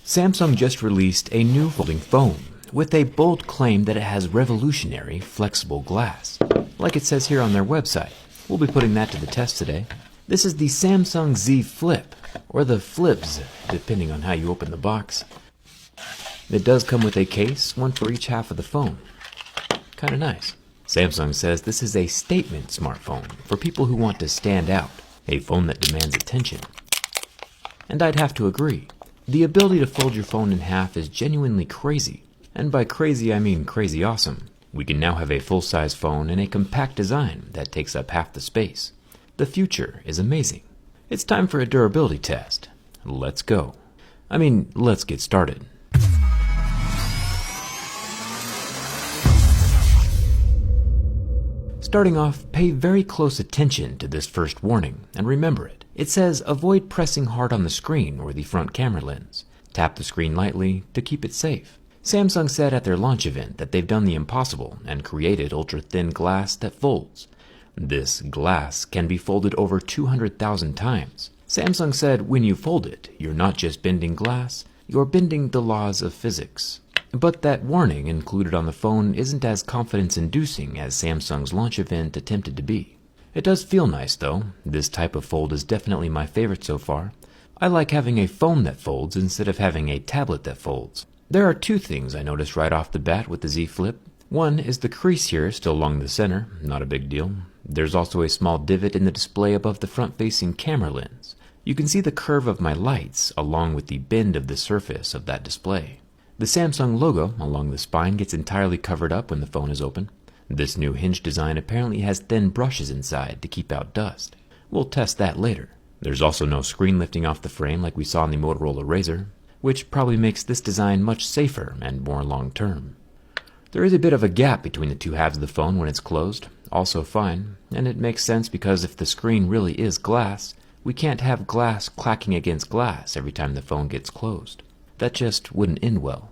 Samsung just released a new folding phone with a bold claim that it has revolutionary flexible glass, like it says here on their website. We'll be putting that to the test today. This is the Samsung Z Flip, or the Flips, depending on how you open the box. It does come with a case, one for each half of the phone. Kinda nice. Samsung says this is a statement smartphone for people who want to stand out, a phone that demands attention. And I'd have to agree. The ability to fold your phone in half is genuinely crazy. And by crazy, I mean crazy awesome. We can now have a full-size phone in a compact design that takes up half the space. The future is amazing. It's time for a durability test. Let's go. Let's get started. Starting off, pay very close attention to this first warning, and remember it. It says, avoid pressing hard on the screen or the front camera lens. Tap the screen lightly to keep it safe. Samsung said at their launch event that they've done the impossible and created ultra-thin glass that folds. This glass can be folded over 200,000 times. Samsung said when you fold it, you're not just bending glass, you're bending the laws of physics. But that warning included on the phone isn't as confidence-inducing as Samsung's launch event attempted to be. It does feel nice though. This type of fold is definitely my favorite so far. I like having a phone that folds instead of having a tablet that folds. There are two things I noticed right off the bat with the Z Flip. One is the crease here still along the center, not a big deal. There's also a small divot in the display above the front-facing camera lens. You can see the curve of my lights along with the bend of the surface of that display. The Samsung logo along the spine gets entirely covered up when the phone is open. This new hinge design apparently has thin brushes inside to keep out dust. We'll test that later. There's also no screen lifting off the frame like we saw in the Motorola Razr, which probably makes this design much safer and more long-term. There is a bit of a gap between the two halves of the phone when it's closed, also fine, and it makes sense because if the screen really is glass, we can't have glass clacking against glass every time the phone gets closed. That just wouldn't end well.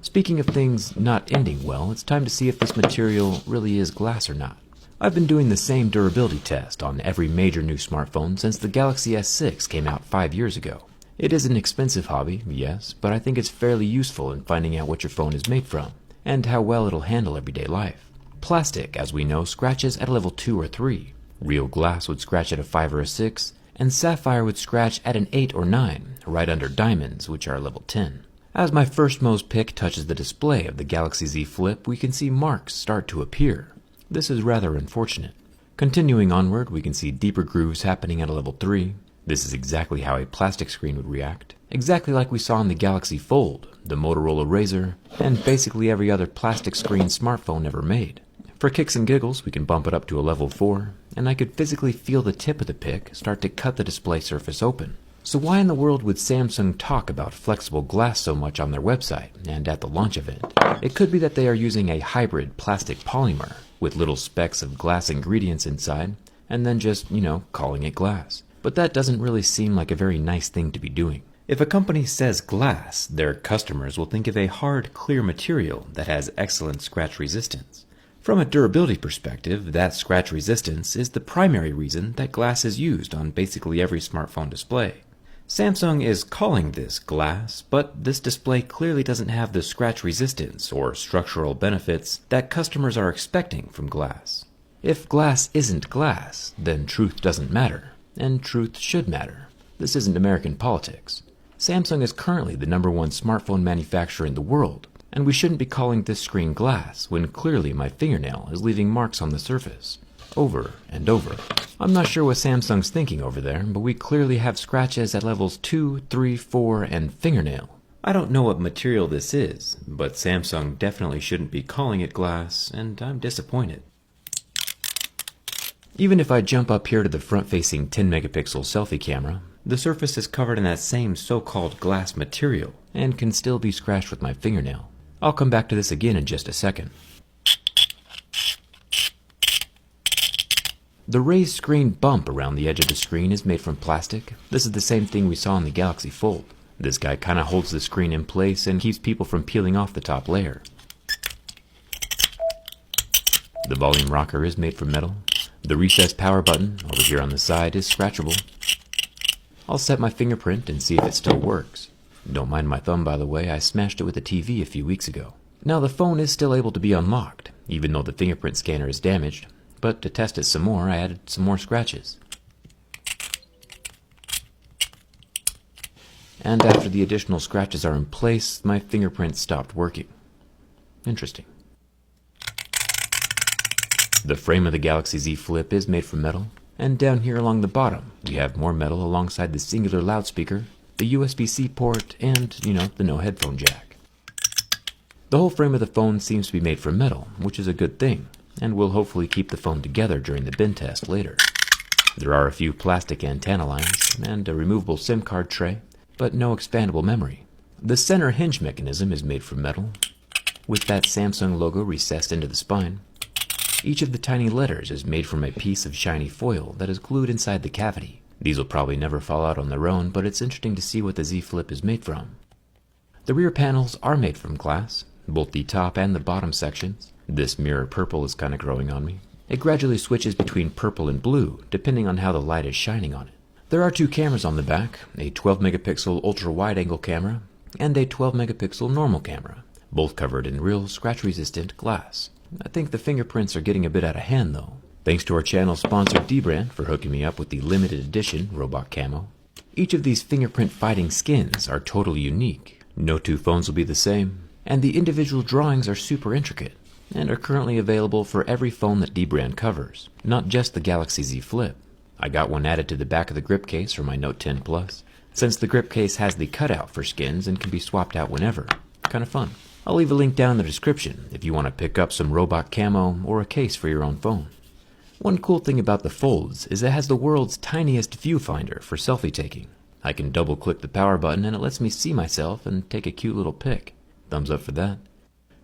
Speaking of things not ending well, it's time to see if this material really is glass or not. I've been doing the same durability test on every major new smartphone since the Galaxy S6 came out 5 years ago. It is an expensive hobby, yes, but I think it's fairly useful in finding out what your phone is made from, and how well it'll handle everyday life. Plastic, as we know, scratches at a level 2 or 3. Real glass would scratch at a 5 or a 6, and sapphire would scratch at an 8 or 9, right under diamonds, which are level 10. As my firstmost pick touches the display of the Galaxy Z Flip, we can see marks start to appear. This is rather unfortunate. Continuing onward, we can see deeper grooves happening at a level 3. This is exactly how a plastic screen would react. Exactly like we saw in the Galaxy Fold, the Motorola Razr, and basically every other plastic screen smartphone ever made. For kicks and giggles, we can bump it up to a level 4, and I could physically feel the tip of the pick start to cut the display surface open. So why in the world would Samsung talk about flexible glass so much on their website and at the launch event? It could be that they are using a hybrid plastic polymer with little specks of glass ingredients inside, and then just, calling it glass. But that doesn't really seem like a very nice thing to be doing. If a company says glass, their customers will think of a hard, clear material that has excellent scratch resistance. From a durability perspective, that scratch resistance is the primary reason that glass is used on basically every smartphone display. Samsung is calling this glass, but this display clearly doesn't have the scratch resistance or structural benefits that customers are expecting from glass. If glass isn't glass, then truth doesn't matter, and truth should matter. This isn't American politics. Samsung is currently the #1 smartphone manufacturer in the world, and we shouldn't be calling this screen glass when clearly my fingernail is leaving marks on the surface. Over and over. I'm not sure what Samsung's thinking over there, but we clearly have scratches at levels 2, 3, 4, and fingernail. I don't know what material this is, but Samsung definitely shouldn't be calling it glass, and I'm disappointed. Even if I jump up here to the front-facing 10-megapixel selfie camera, the surface is covered in that same so-called glass material, and can still be scratched with my fingernail. I'll come back to this again in just a second. The raised screen bump around the edge of the screen is made from plastic. This is the same thing we saw in the Galaxy Fold. This guy kinda holds the screen in place and keeps people from peeling off the top layer. The volume rocker is made from metal. The recessed power button, over here on the side, is scratchable. I'll set my fingerprint and see if it still works. Don't mind my thumb, by the way, I smashed it with a TV a few weeks ago. Now the phone is still able to be unlocked, even though the fingerprint scanner is damaged, but to test it some more, I added some more scratches. And after the additional scratches are in place, my fingerprint stopped working. Interesting. The frame of the Galaxy Z Flip is made from metal, and down here along the bottom, we have more metal alongside the singular loudspeaker, the USB-C port, and, the no headphone jack. The whole frame of the phone seems to be made from metal, which is a good thing, and will hopefully keep the phone together during the bin test later. There are a few plastic antenna lines, and a removable SIM card tray, but no expandable memory. The center hinge mechanism is made from metal, with that Samsung logo recessed into the spine. Each of the tiny letters is made from a piece of shiny foil that is glued inside the cavity. These will probably never fall out on their own, but it's interesting to see what the Z Flip is made from. The rear panels are made from glass, both the top and the bottom sections. This mirror purple is kind of growing on me. It gradually switches between purple and blue, depending on how the light is shining on it. There are two cameras on the back, a 12-megapixel ultra-wide-angle camera, and a 12-megapixel normal camera, both covered in real scratch-resistant glass. I think the fingerprints are getting a bit out of hand, though. Thanks to our channel sponsor D-Brand for hooking me up with the limited edition robot camo. Each of these fingerprint-fighting skins are totally unique. No two phones will be the same, and the individual drawings are super intricate, and are currently available for every phone that D-Brand covers, not just the Galaxy Z Flip. I got one added to the back of the grip case for my Note 10 Plus, since the grip case has the cutout for skins and can be swapped out whenever. Kind of fun. I'll leave a link down in the description if you want to pick up some robot camo or a case for your own phone. One cool thing about the Folds is it has the world's tiniest viewfinder for selfie taking. I can double click the power button and it lets me see myself and take a cute little pic. Thumbs up for that.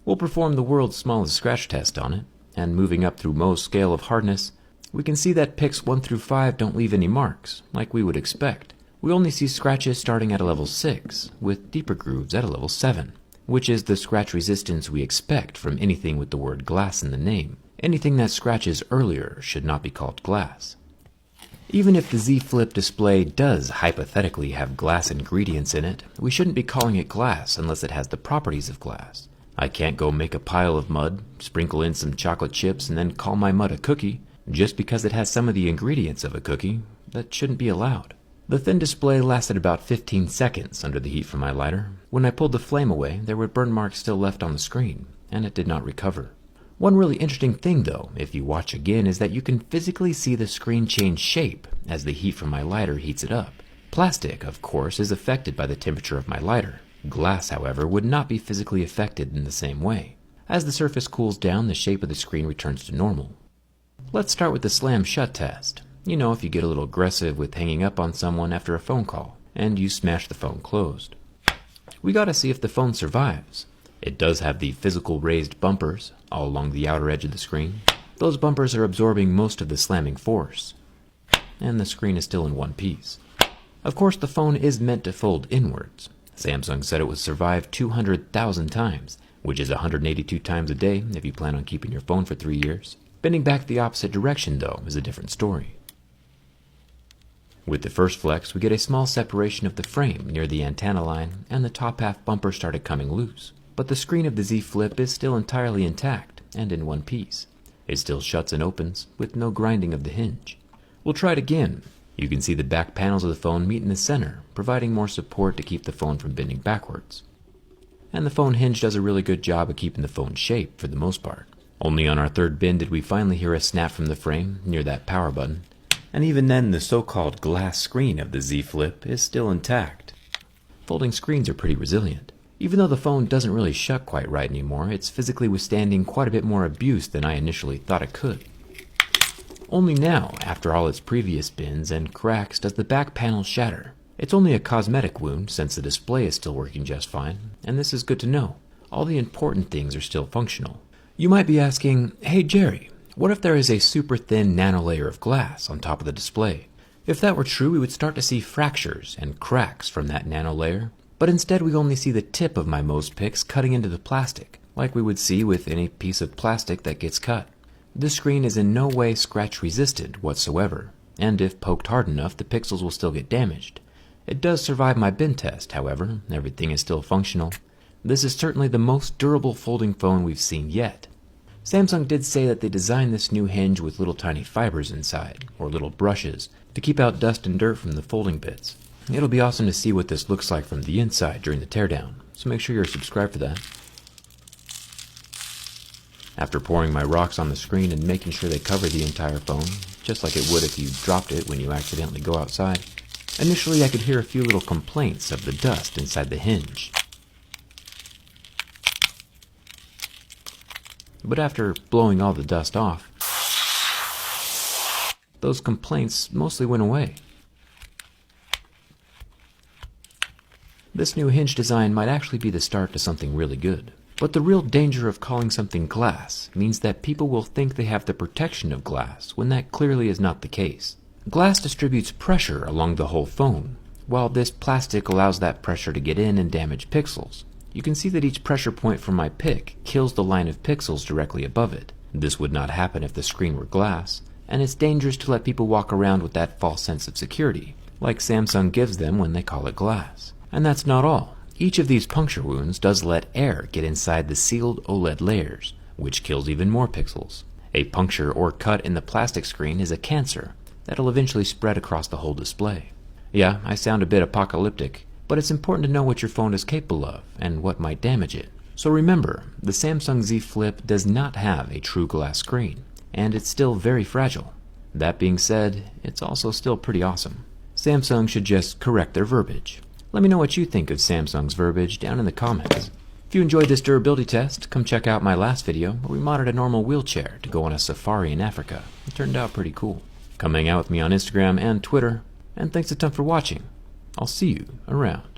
We'll perform the world's smallest scratch test on it, and moving up through Mohs scale of hardness, we can see that pics 1 through 5 don't leave any marks, like we would expect. We only see scratches starting at a level 6, with deeper grooves at a level 7, which is the scratch resistance we expect from anything with the word glass in the name. Anything that scratches earlier should not be called glass. Even if the Z Flip display does hypothetically have glass ingredients in it, we shouldn't be calling it glass unless it has the properties of glass. I can't go make a pile of mud, sprinkle in some chocolate chips, and then call my mud a cookie. Just because it has some of the ingredients of a cookie, that shouldn't be allowed. The thin display lasted about 15 seconds under the heat from my lighter. When I pulled the flame away, there were burn marks still left on the screen, and it did not recover. One really interesting thing, though, if you watch again, is that you can physically see the screen change shape as the heat from my lighter heats it up. Plastic, of course, is affected by the temperature of my lighter. Glass, however, would not be physically affected in the same way. As the surface cools down, the shape of the screen returns to normal. Let's start with the slam shut test. You know, if you get a little aggressive with hanging up on someone after a phone call, and you smash the phone closed. We gotta see if the phone survives. It does have the physical raised bumpers all along the outer edge of the screen. Those bumpers are absorbing most of the slamming force, and the screen is still in one piece. Of course, the phone is meant to fold inwards. Samsung said it would survive 200,000 times, which is 182 times a day if you plan on keeping your phone for 3 years. Bending back the opposite direction, though, is a different story. With the first flex, we get a small separation of the frame near the antenna line, and the top half bumper started coming loose. But the screen of the Z Flip is still entirely intact and in one piece. It still shuts and opens, with no grinding of the hinge. We'll try it again. You can see the back panels of the phone meet in the center, providing more support to keep the phone from bending backwards. And the phone hinge does a really good job of keeping the phone shape for the most part. Only on our third bend did we finally hear a snap from the frame near that power button. And even then, the so-called glass screen of the Z Flip is still intact. Folding screens are pretty resilient. Even though the phone doesn't really shut quite right anymore, it's physically withstanding quite a bit more abuse than I initially thought it could. Only now, after all its previous bends and cracks, does the back panel shatter. It's only a cosmetic wound since the display is still working just fine, and this is good to know. All the important things are still functional. You might be asking, hey Jerry, what if there is a super thin nano layer of glass on top of the display? If that were true, we would start to see fractures and cracks from that nano layer, but instead we only see the tip of my most pics cutting into the plastic, like we would see with any piece of plastic that gets cut. This screen is in no way scratch resistant whatsoever, and if poked hard enough, the pixels will still get damaged. It does survive my bin test, however. Everything is still functional. This is certainly the most durable folding phone we've seen yet. Samsung did say that they designed this new hinge with little tiny fibers inside, or little brushes, to keep out dust and dirt from the folding bits. It'll be awesome to see what this looks like from the inside during the teardown, so make sure you're subscribed for that. After pouring my rocks on the screen and making sure they cover the entire phone, just like it would if you dropped it when you accidentally go outside, initially I could hear a few little complaints of the dust inside the hinge. But after blowing all the dust off, those complaints mostly went away. This new hinge design might actually be the start to something really good. But the real danger of calling something glass means that people will think they have the protection of glass when that clearly is not the case. Glass distributes pressure along the whole phone, while this plastic allows that pressure to get in and damage pixels. You can see that each pressure point from my pick kills the line of pixels directly above it. This would not happen if the screen were glass, and it's dangerous to let people walk around with that false sense of security, like Samsung gives them when they call it glass. And that's not all. Each of these puncture wounds does let air get inside the sealed OLED layers, which kills even more pixels. A puncture or cut in the plastic screen is a cancer that'll eventually spread across the whole display. Yeah, I sound a bit apocalyptic, but it's important to know what your phone is capable of and what might damage it. So remember, the Samsung Z Flip does not have a true glass screen, and it's still very fragile. That being said, it's also still pretty awesome. Samsung should just correct their verbiage. Let me know what you think of Samsung's verbiage down in the comments. If you enjoyed this durability test, come check out my last video where we modded a normal wheelchair to go on a safari in Africa. It turned out pretty cool. Come hang out with me on Instagram and Twitter, and thanks a ton for watching. I'll see you around.